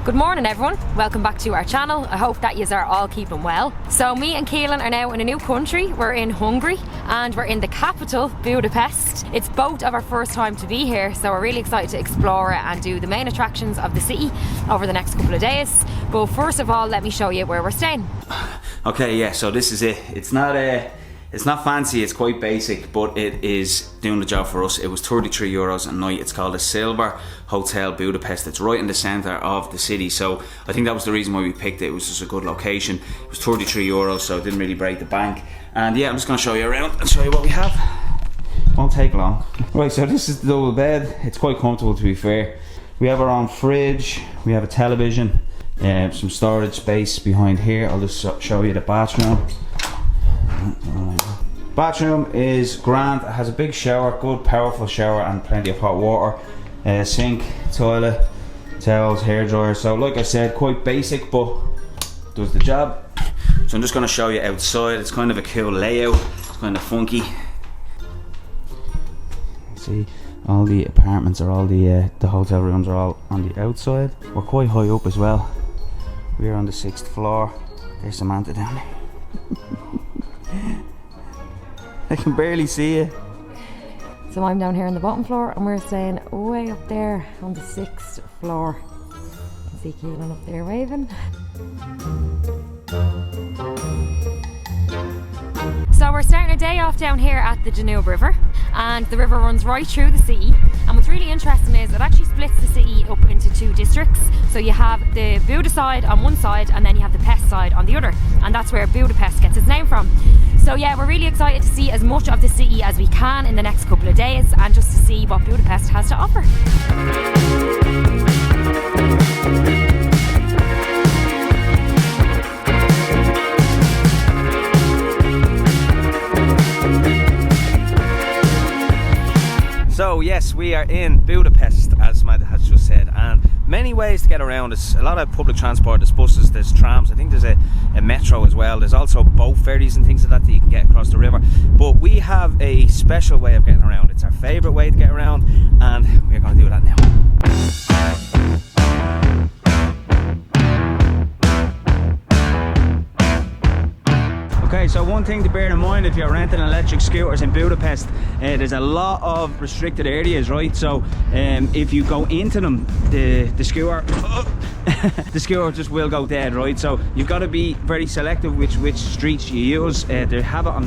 Good morning everyone, welcome back to our channel. I hope that yous are all keeping well. So me and Keelan are now in a new country. We're in Hungary and we're in the capital, Budapest. It's both of our first time to be here, so we're really excited to explore it and do the main attractions of the city over the next couple of days. But first of all, let me show you where we're staying. Okay, yeah, so this is it. It's not fancy, it's quite basic, but it is doing the job for us. It was €33 a night. It's called a Silver Hotel Budapest. It's right in the centre of the city, so I think that was the reason why we picked it. It was just a good location. It was €33, so it didn't really break the bank. And yeah, I'm just going to show you around and show you what we have. Won't take long. Right, so this is the double bed. It's quite comfortable, to be fair. We have our own fridge, we have a television, some storage space behind here. I'll just show you the bathroom. Bathroom is grand. It has a big shower, good powerful shower, and plenty of hot water. Sink, toilet, towels, hairdryer. So like I said, quite basic, but does the job. So I'm just going to show you outside. It's kind of a cool layout. It's kind of funky. See, all the apartments are all the hotel rooms are all on the outside. We're quite high up as well. We're on the 6th floor. There's Samantha down there. I can barely see you. So I'm down here on the bottom floor and we're staying way up there on the 6th floor. You can see Keelan up there waving. So we're starting a day off down here at the Danube River, and the river runs right through the city. And what's really interesting is it actually splits the city up into two districts. So you have the Buda side on one side and then you have the Pest side on the other, and that's where Budapest gets its name from. So yeah, we're really excited to see as much of the city as we can in the next couple of days and just to see what Budapest has to offer. So yes, we are in Budapest, as Matt has just said, and many ways to get around. There's a lot of public transport, there's buses, there's trams, I think there's a metro as well. There's also boat ferries and things like that you can get across the river. But we have a special way of getting around. It's our favourite way to get around, and we're going to do that now. Okay, so one thing to bear in mind if you're renting electric scooters in Budapest, there's a lot of restricted areas, right? So if you go into them, the scooter the scooter just will go dead, right? So you've got to be very selective which streets you use. They have it on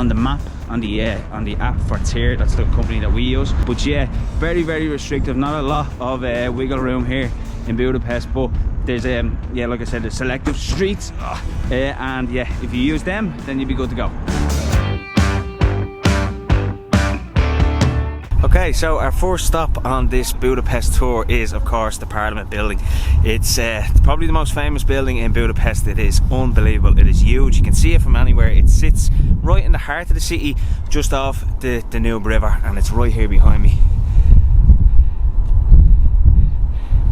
the map, on the app for Tier. That's the company that we use. But yeah, very restrictive. Not a lot of wiggle room here in Budapest, but there's yeah, like I said, there's selective streets, and yeah, if you use them, then you'll be good to go. Okay, so our first stop on this Budapest tour is, of course, the Parliament building. It's probably the most famous building in Budapest. It is unbelievable. It is huge. You can see it from anywhere. It sits right in the heart of the city, just off the Danube River, and it's right here behind me.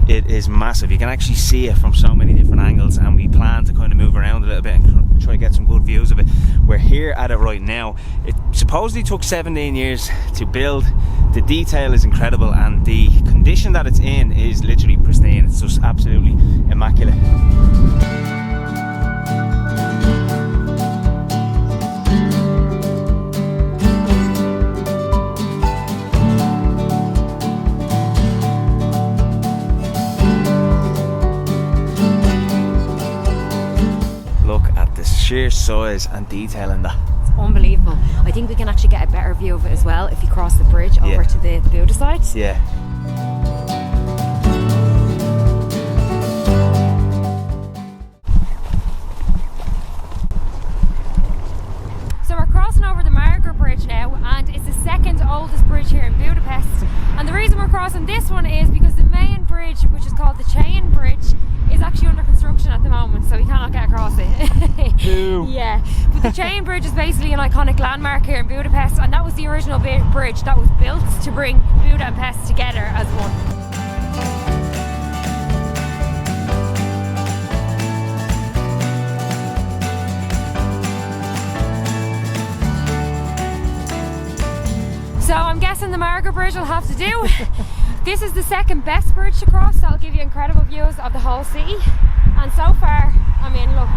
It is massive. You can actually see it from so many different angles, and we plan to kind of move around a little bit and try to get some good views of it. We're here at it right now. It supposedly took 17 years to build. The detail is incredible, and the condition that it's in is literally pristine. It's just absolutely immaculate. Sheer size and detail in that. It's unbelievable. I think we can actually get a better view of it as well if you cross the bridge over to the Buda side. Yeah. So we're crossing over the Margaret Bridge now, and it's the second oldest bridge here in Budapest. And the reason we're crossing this one is because the main bridge, which is called the Chain Bridge, is actually under construction at the moment, so we cannot get across it. Yeah, but the Chain Bridge is basically an iconic landmark here in Budapest, and that was the original bridge that was built to bring Buda and Pest together as one. So I'm guessing the Margaret Bridge will have to do. This is the second best bridge to cross, so it'll give you incredible views of the whole city. And so far, I mean, look.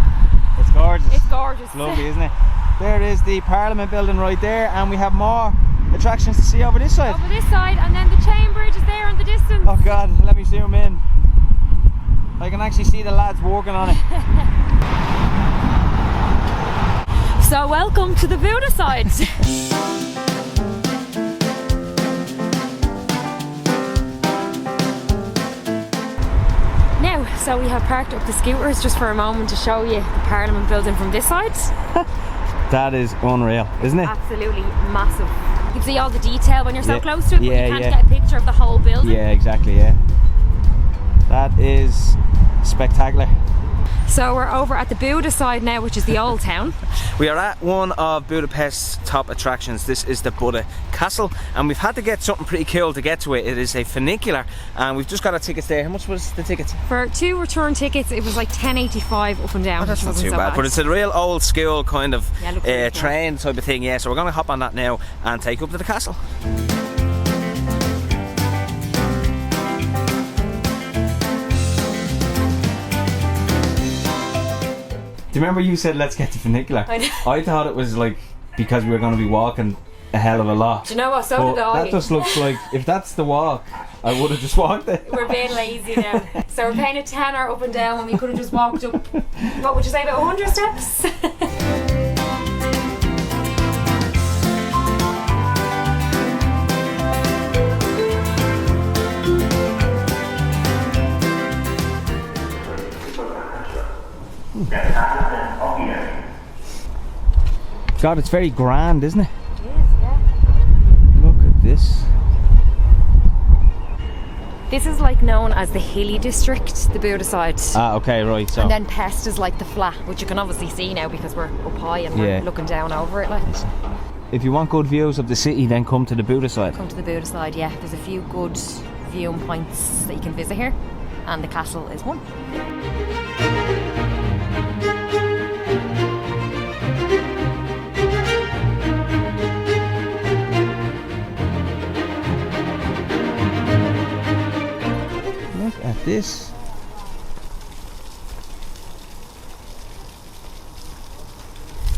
It's gorgeous. It's gorgeous. It's lovely, isn't it? There is the Parliament building right there, and we have more attractions to see over this side. Over this side, and then the chain bridge is there in the distance. Oh God, let me zoom in. I can actually see the lads working on it. So welcome to the Buda side. Now, so we have parked up the scooters just for a moment to show you the Parliament building from this side. That is unreal, isn't it? Absolutely massive. You can see all the detail when you're so close to it, but Yeah, you can't yeah. get a picture of the whole building. Yeah, exactly, yeah. That is spectacular. So we're over at the Buda side now, which is the old town. We are at one of Budapest's top attractions. This is the Buda Castle, and we've had to get something pretty cool to get to it. It is a funicular, and we've just got our tickets there. How much was the tickets? For 2 return tickets, it was like $10.85 up and down. Oh, that's which not wasn't too so bad, but it's a real old school kind of Yeah, looks really cool. train type of thing, yeah. So we're going to hop on that now and take you up to the castle. Do you remember you said let's get the funicular? I know. I thought it was like because we were going to be walking a hell of a lot. Do you know what? So did I. That just looks like if that's the walk, I would have just walked it. We're being lazy now. So we're paying a tenner up and down when we could have just walked up, what would you say, about 100 steps? God, it's very grand, isn't it? It is, yeah. Look at this. This is like known as the hilly district, the Buda side. Ah, okay, right. So And then Pest is like the flat, which you can obviously see now because we're up high and Yeah. we're looking down over it. Like, if you want good views of the city, then come to the Buda side. come to the Buda side, yeah. There's a few good viewing points that you can visit here, and the castle is one. Look at this.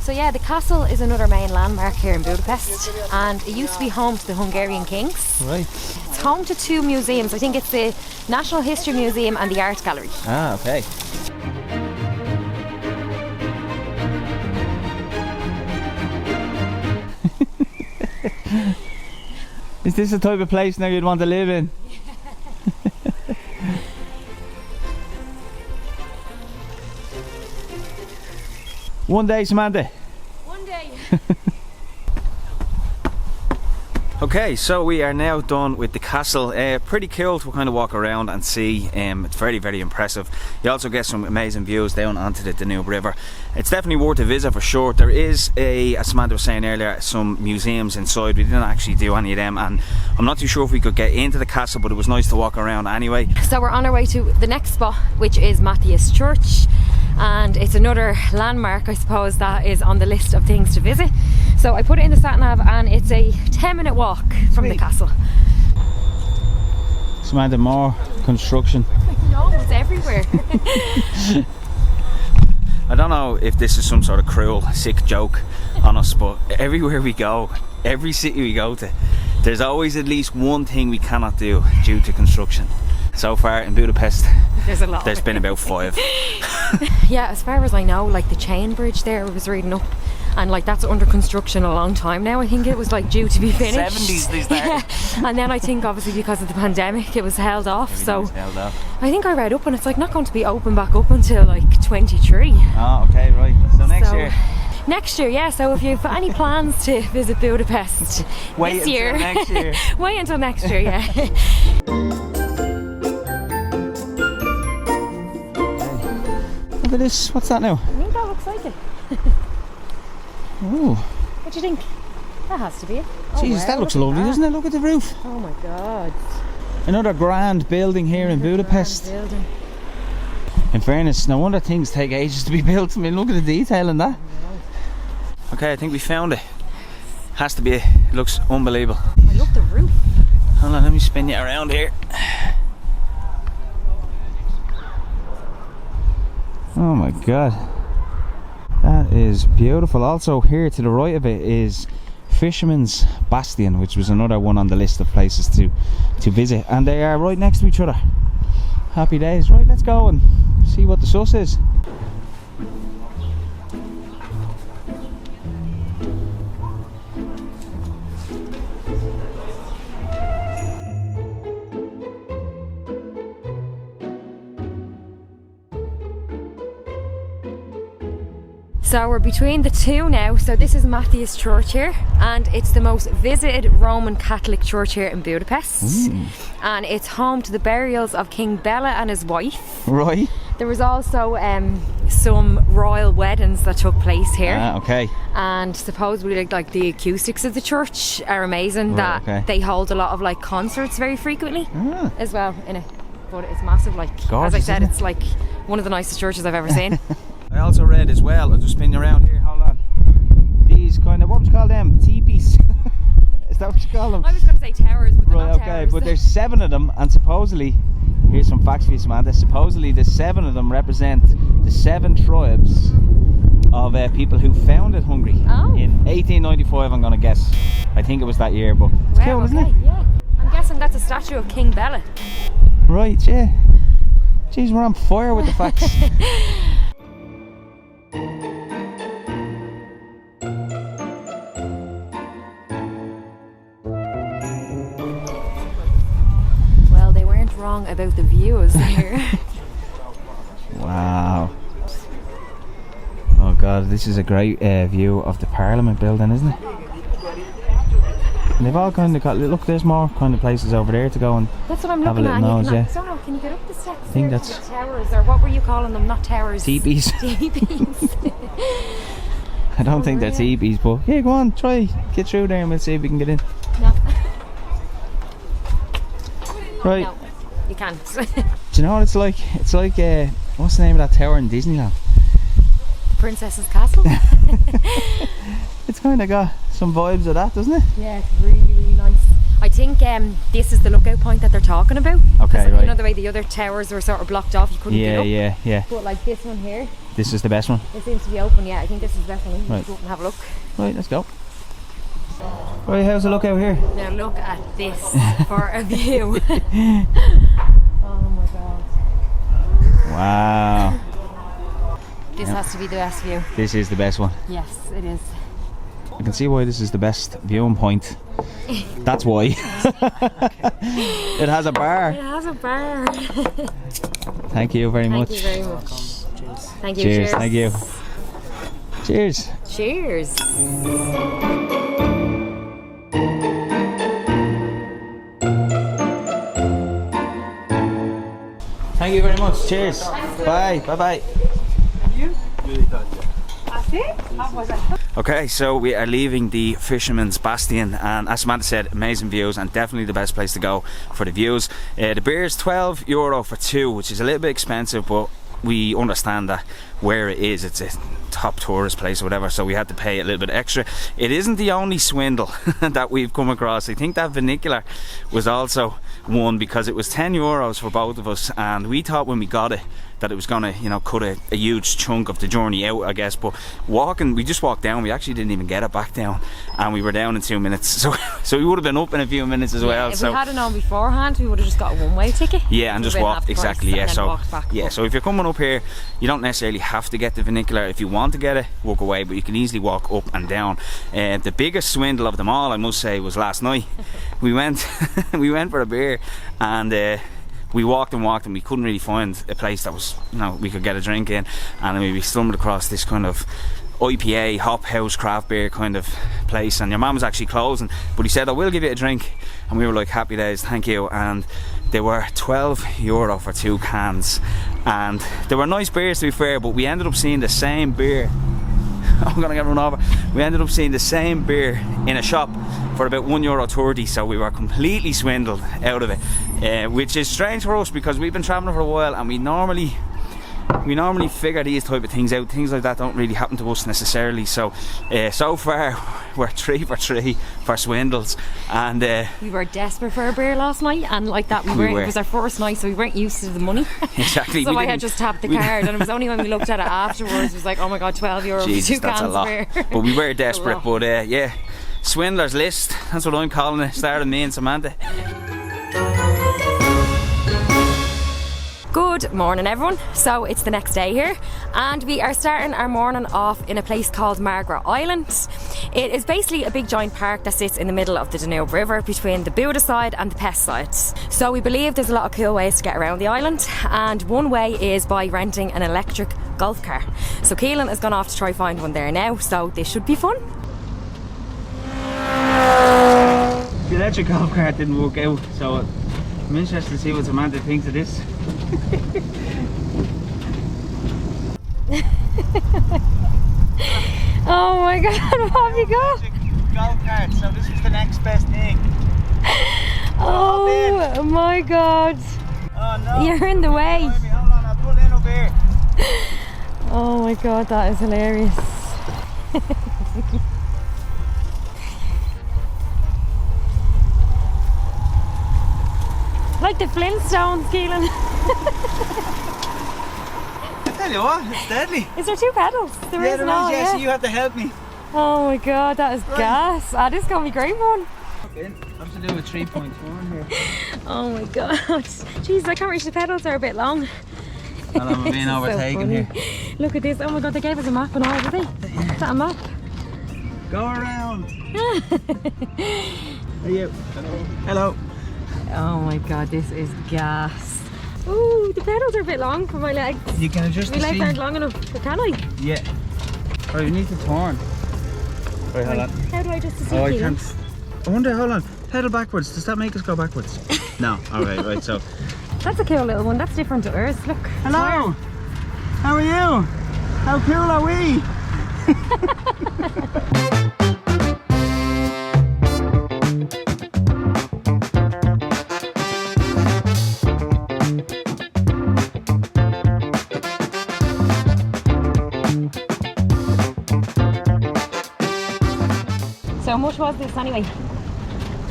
So yeah, the castle is another main landmark here in Budapest, and it used to be home to the Hungarian kings. Right. It's home to 2 museums. I think it's the National History Museum and the Art Gallery. Ah, okay. Is this the type of place now you'd want to live in? One day, Samantha. One day. Okay, so we are now done with the castle. Pretty cool to kind of walk around and see. It's very, very impressive. You also get some amazing views down onto the Danube River. It's definitely worth a visit for sure. There is, as Samantha was saying earlier, some museums inside. We didn't actually do any of them, and I'm not too sure if we could get into the castle, but it was nice to walk around anyway. So we're on our way to the next spot, which is Matthias Church, and it's another landmark, I suppose, that is on the list of things to visit. So I put it in the sat nav, and it's a 10-minute walk from the castle. Samantha, more construction. No, it's everywhere. I don't know if this is some sort of cruel, sick joke on us, but everywhere we go, every city we go to, there's always at least one thing we cannot do due to construction. So far in Budapest, There's a lot. there's been about 5. Yeah, as far as I know, like the chain bridge there, I was reading up, and like that's under construction a long time now. I think it was like due to be finished. 70s they started. Yeah. And then I think obviously because of the pandemic it was held off. So I think I read up and it's like not going to be open back up until like 23. Oh, okay, right. So next year. Next year, yeah. So if you've any plans to visit Budapest Wait this until year, next year. wait until next year, yeah. Look at this. What's that now? I think that looks like it. Oh, What do you think? That has to be it. Oh, Jesus, wow, that looks look at lovely, that. doesn't it? Look at the roof. Oh my god. Another grand building here in Budapest. Grand building. In fairness, no wonder things take ages to be built. I mean, look at the detail in that. Okay, I think we found it. Has to be it. It looks unbelievable. I love the roof. Hold on, let me spin you around here. Oh my god, that is beautiful. Also here to the right of it is Fisherman's Bastion, which was another one on the list of places to visit, and they are right next to each other. Happy days. Right, let's go and see what the sus is. So we're between the two now. So this is Matthias Church here, and it's the most visited Roman Catholic church here in Budapest. And it's home to the burials of King Bela and his wife. Right. There was also some royal weddings that took place here. Okay. And supposedly like the acoustics of the church are amazing. Right, that they hold a lot of like concerts very frequently as well in it. But it's massive, like gorgeous, as I said, isn't it? it's like one of the nicest churches I've ever seen. I also read as well, I'll just spin you around here, hold on. These kind of, what would you call them? Teepees? Is that what you call them? I was going to say towers, but they're Right, not okay, towers. but there's 7 of them, and supposedly, here's some facts for you, Samantha. Supposedly the 7 of them represent the 7 tribes of people who founded Hungary in 1895, I'm going to guess. I think it was that year, but it's cool, isn't it? Yeah. I'm guessing that's a statue of King Bela. Right, yeah. Jeez, we're on fire with the facts. Well, they weren't wrong about the views here. Wow. Oh god, this is a great view of the Parliament building, isn't it? And they've all kind of got, look, there's more kind of places over there to go and That's what I'm have a looking little at. nose, yeah. I don't know, can you get up the steps? I think there that's to the towers, or what were you calling them? Not towers. teepees. Teepees. I don't think they're teepees, but yeah, go on, try, get through there and we'll see if we can get in. No. Right. No, you can't. Do you know what it's like? It's like, what's the name of that tower in Disneyland? Princess's Castle. It's kind of got some vibes of that, doesn't it? Yeah, it's really, really nice. I think this is the lookout point that they're talking about. Okay, right. You know the way the other towers were sort of blocked off, you couldn't get up. Yeah. But like this one here, This is the best one. it seems to be open. Yeah, I think this is definitely. Right. Let's go up and have a look. Right, let's go. Right, how's the lookout here? Now look at this for a view. Oh my god. Wow. This has to be the best view. This is the best one. Yes, it is. I can see why this is the best viewing point. That's why. It has a bar. It has a bar. Thank you very much. Thank you very much. Thank you. Cheers. Thank you. Cheers. Cheers. Thank you very much. Cheers. Bye. Bye. Okay, so we are leaving the Fisherman's Bastion, and as Samantha said, amazing views and definitely the best place to go for the views. The beer is €12 for 2, which is a little bit expensive, but we understand that where it is, it's a top tourist place or whatever, so we had to pay a little bit extra. It isn't the only swindle that we've come across. I think that vernacular was also one, because it was €10 for both of us, and we thought when we got it that it was gonna, you know, cut a huge chunk of the journey out, I guess. But walking, we just walked down. We actually didn't even get it back down, and we were down in 2 minutes. So we would have been up in a few minutes as well. If so we had known beforehand, we would have just got a one-way ticket. yeah, and just walked exactly. Yeah, so walked back. yeah, so if you're coming up here, you don't necessarily have to get the vernacular. If you want to get it, walk away, but you can easily walk up and down. The biggest swindle of them all, I must say, was last night. We went for a beer, and we walked and we couldn't really find a place that was, you know, we could get a drink in, and then we stumbled across this kind of IPA, hop house, craft beer kind of place, and your mum was actually closing, but he said, I will give you a drink, and we were like, happy days, thank you. And they were €12 for 2 cans, and they were nice beers, to be fair, but we ended up seeing the same beer I'm gonna get run over. We ended up seeing the same beer in a shop for about €1.30, so we were completely swindled out of it, which is strange for us because we've been travelling for a while, and we normally we normally figure these type of things out. Things like that don't really happen to us necessarily. So so far we're 3 for 3 for swindles, and we were desperate for a beer last night, and like that we were. It was our first night, so we weren't used to the money. Exactly. So I had just tapped the card, and it was only when we looked at it afterwards, it was like, oh my god, €12 for 2 cans of beer. But we were desperate. But yeah, swindler's list. That's what I'm calling it. Starting me and Samantha. Good morning, everyone. So it's the next day here, and we are starting our morning off in a place called Margaret Island. It is basically a big giant park that sits in the middle of the Danube River between the Buda side and the Pest side. So we believe there's a lot of cool ways to get around the island, and one way is by renting an electric golf car. So Keelan has gone off to try find one there now, so this should be fun. The electric golf cart didn't work out, so I'm interested to see what Samantha thinks of this. Oh my god, what have you got? Golf cart, so this is the next best thing. Oh my god. Oh no. You're in the way. Hold on, I'll pull in over here. Oh my god, that is hilarious. Like the Flintstones, Keelan. I tell you what, it's deadly. Is there 2 pedals? There is now, yeah, yeah. so you have to help me. Oh my god, that is gas. Ah, this is going to be great fun. Okay, I have to do a 3.4 here. Oh my god. Jeez, I can't reach the pedals, they're a bit long. Well, I'm being overtaken here. Look at this. Oh my god, they gave us a map and all, did they? Is that a map? Go around. Are you? Hello. Hello. Oh my god, this is gas. Ooh, the pedals are a bit long for my legs. You can adjust My the legs seat. aren't long enough, can I? Yeah. Oh, you need to turn. Right, hold on. How do I adjust the seat? Oh, I Keelan? can't. I wonder, hold on. Pedal backwards. Does that make us go backwards? No. Alright, right, so. That's a cool little one. That's different to ours. Look. Hello. How are you? How cool are we? So how much was this anyway?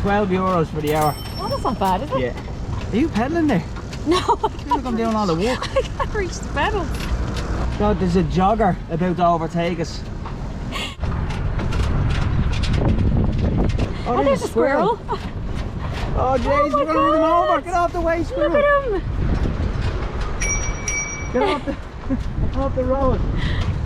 €12 for the hour. Oh, that's not bad, is it? Yeah. Are you pedaling there? No, I I feel like I'm doing all the work. I can't reach the pedals. God, there's a jogger about to overtake us. Oh, there's a squirrel. Oh, jeez, we're going to run him over. Get off the way, squirrel. Look at him. Get off the road.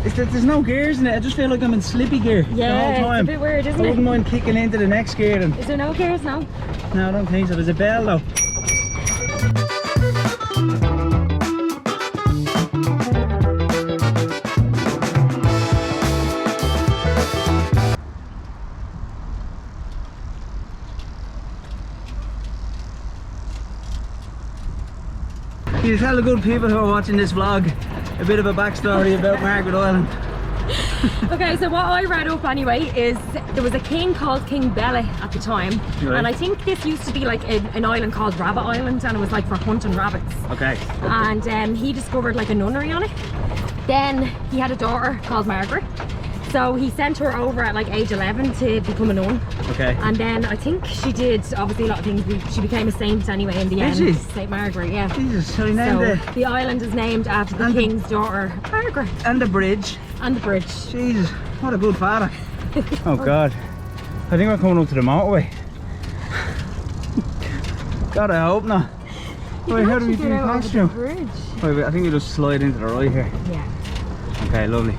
There's no gears in it. I just feel like I'm in slippy gear the Yeah, whole time. it's a bit weird, isn't I it? wouldn't mind kicking into the next gear then. Is there no gears now? No, I don't think so. There's a bell though. Can you tell the good people who are watching this vlog a bit of a backstory about Margaret Island? Okay, so what I read up anyway is there was a king called King Bela at the time, Right. and I think this used to be like an island called Rabbit Island, and it was like for hunting rabbits. Okay. And he discovered like a nunnery on it. Then he had a daughter called Margaret, so he sent her over at like age 11 to become a nun. Okay. And then I think she did obviously a lot of things. She became a saint anyway in the Did end. she? Saint Margaret, yeah. Jesus, so he named it. So the island is named after the And the- king's daughter Margaret, And the bridge. and the bridge. Jesus, what a good father. Oh God. I think we're coming up to the motorway. God, I hope not. Wait, how do we do past you? Bridge. Wait, I think we just slide into the right here. Yeah. Okay, lovely.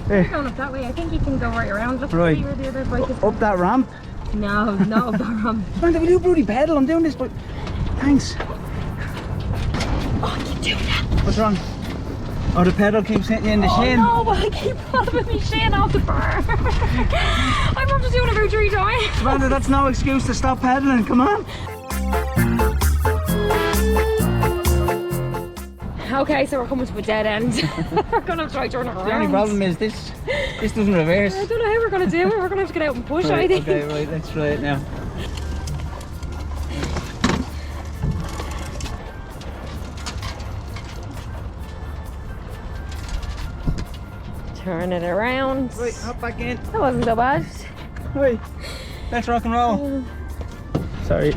We're There. going up that way. I think you can go right around. Look, Right. see where the other bike is. Up that ramp. No, no, up that ramp. Man, did we do bloody pedal? I'm doing this, but thanks. Oh, you do that. What's wrong? Oh, the pedal keeps hitting you in the shin. Oh no, but I keep popping my shin off the bar. I'm after doing it about 3 times. Samantha, that's no excuse to stop pedaling. Come on. Okay, so we're coming to a dead end. We're gonna try turn it around. The only problem is this doesn't reverse. I don't know how we're gonna do it. We're gonna have to get out and push, Right, I think. okay, right, let's try it now. Turn it around. Right, hop back in. That wasn't so bad. Right, let's rock and roll. Sorry.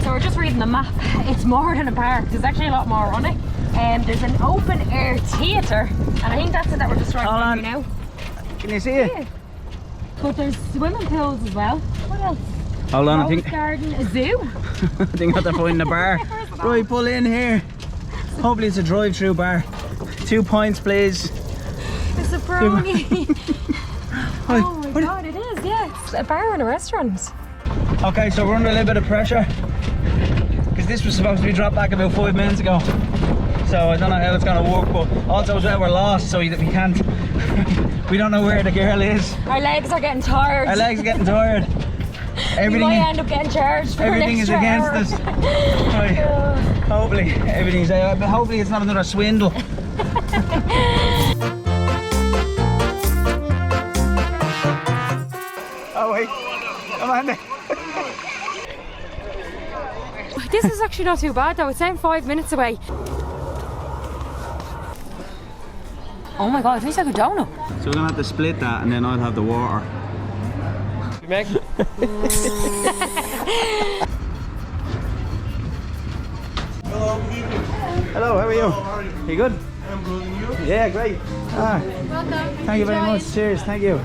So we're just reading the map. It's more than a park. There's actually a lot more on it. There's an open air theatre, and I think that's it that we're just driving through now. Can you see it? Yeah. But there's swimming pools as well. What else? Hold on, I Rose think garden, a zoo. I think they're finding the bar. Right, pull in here. Hopefully it's a drive-through bar. 2 points, please. It's a brownie. Oh my god, it is, yeah. It's a bar and a restaurant. Okay, so we're under a little bit of pressure because this was supposed to be dropped back about 5 minutes ago. So I don't know how it's going to work, but also as well we're lost, so we can't. We don't know where the girl is. Our legs are getting tired. Our legs are getting tired. We might end up getting charged for everything an is extra against hour. us. Right. Hopefully everything's but hopefully it's not another swindle. Oh wait, come on then. This is actually not too bad though. It's saying 5 minutes away. Oh my god, it tastes like a donut. So we're gonna have to split that, and then I'll have the water. Meg? Hello, good evening. Hello, how are you? How are you? You good? I'm good, and you? Yeah, great. Ah, Welcome. thank you very much. Cheers, thank you.